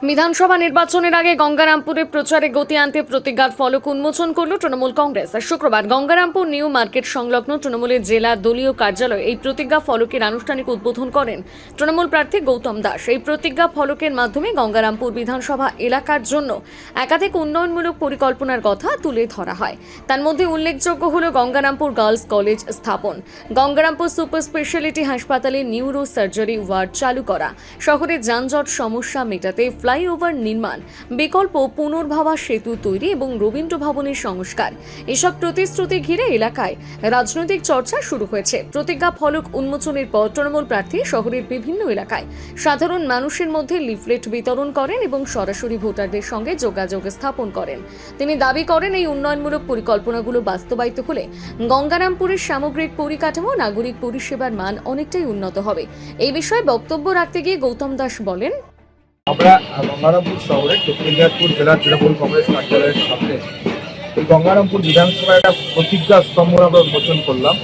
বিধানসভা নির্বাচনের আগে গঙ্গারামপুরে প্রচারে গতি আনতে প্রতিজ্ঞার ফলক উন্মোচন করল তৃণমূল কংগ্রেস। শুক্রবার গঙ্গারামপুর নিউ মার্কেট সংলগ্ন তৃণমূলের জেলা দলীয় কার্যালয়ে এই প্রতিজ্ঞা ফলকের আনুষ্ঠানিক উদ্বোধন করেন তৃণমূল প্রার্থী গৌতম দাস। এই প্রতিজ্ঞা ফলকের মাধ্যমে গঙ্গারামপুর বিধানসভা এলাকার জন্য একাধিক উন্নয়নমূলক পরিকল্পনার কথা তুলে ধরা হয়। তার মধ্যে উল্লেখযোগ্য হল গঙ্গারামপুর গার্লস কলেজ স্থাপন, গঙ্গারামপুর সুপার স্পেশালিটি হাসপাতালে নিউরো সার্জারি ওয়ার্ড চালু করা, শহরের যানজট সমস্যা মেটাতে ফ্লাইওভার নির্মাণ, বিকল্প পুনর্ভাবা সেতু তৈরি এবং রবীন্দ্র ভবনের সংস্কার। এসব প্রতিশ্রুতি ঘিরে এলাকায় রাজনৈতিক চর্চা শুরু হয়েছে। প্রতিজ্ঞা ফলক উন্মোচনের পর তৃণমূল প্রার্থী শহরের বিভিন্ন এলাকায় সাধারণ মানুষের মধ্যে লিফলেট বিতরণ করেন এবং সরাসরি ভোটারদের সঙ্গে যোগাযোগ স্থাপন করেন। তিনি দাবি করেন এই উন্নয়নমূলক পরিকল্পনাগুলো বাস্তবায়িত হলে গঙ্গারামপুরের সামগ্রিক পরিকাঠামো, নাগরিক পরিষেবার মান অনেকটাই উন্নত হবে। এই বিষয়ে বক্তব্য রাখতে গিয়ে গৌতম দাস বলেন, আমরা গঙ্গারামপুর শহরের দক্ষিণ দিনাজপুর জেলার তৃণমূল কংগ্রেস কার্যালয়ের সামনে এই গঙ্গারামপুর বিধানসভায় একটা প্রতিজ্ঞা স্তম্ভ আমরা উন্মোচন করলাম।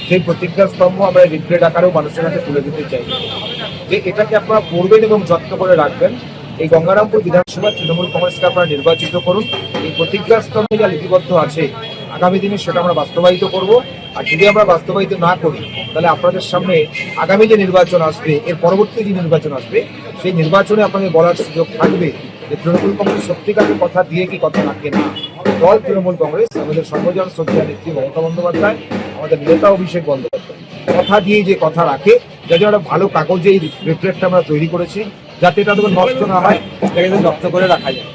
সেই প্রতিজ্ঞা স্তম্ভ আমরা রিপ্লেট আকারেও মানুষের হাতে তুলে দিতে চাই যে এটাকে আপনারা পড়বেন এবং যত্ন করে রাখবেন। এই গঙ্গারামপুর বিধানসভা তৃণমূল কংগ্রেসকে আপনারা নির্বাচিত করুন। এই প্রতিজ্ঞা স্তম্ভে যা লিপিবদ্ধ আছে আগামী দিনে সেটা আমরা বাস্তবায়িত করব। আর যদি আমরা বাস্তবায়িত না করি তাহলে আপনাদের সামনে আগামী যে নির্বাচন আসবে, এর পরবর্তী যে নির্বাচন আসবে, সেই নির্বাচনে আপনাদের বলার সুযোগ থাকবে যে তৃণমূল কংগ্রেস সত্যিকারের কথা দিয়ে কি কথা রাখে না। দল তৃণমূল কংগ্রেস, আমাদের সর্বজন শ্রদ্ধেয় নেত্রী মমতা বন্দ্যোপাধ্যায়, আমাদের নেতা অভিষেক বন্দ্যোপাধ্যায় কথা দিয়ে যে কথা রাখে, যাতে একটা ভালো কাগজে এই রিফ্লেক্টটা আমরা তৈরি করেছি, যাতে এটা তখন নষ্ট না হয়, এটাকে রপ্ত করে রাখা যায়।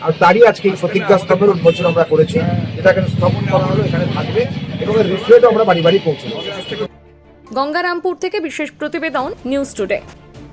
আর তারই আজকে এই প্রতিজ্ঞা স্তম্ভের উন্মোচন আমরা করেছি। এটা এখানে স্থাপন করা হলো, এখানে থাকবে এবং এর রিফ্লেক্টও আমরা বাড়ি বাড়ি পৌঁছে দেবো। গঙ্গারামপুর থেকে বিশেষ প্রতিবেদন, নিউজ টুডে।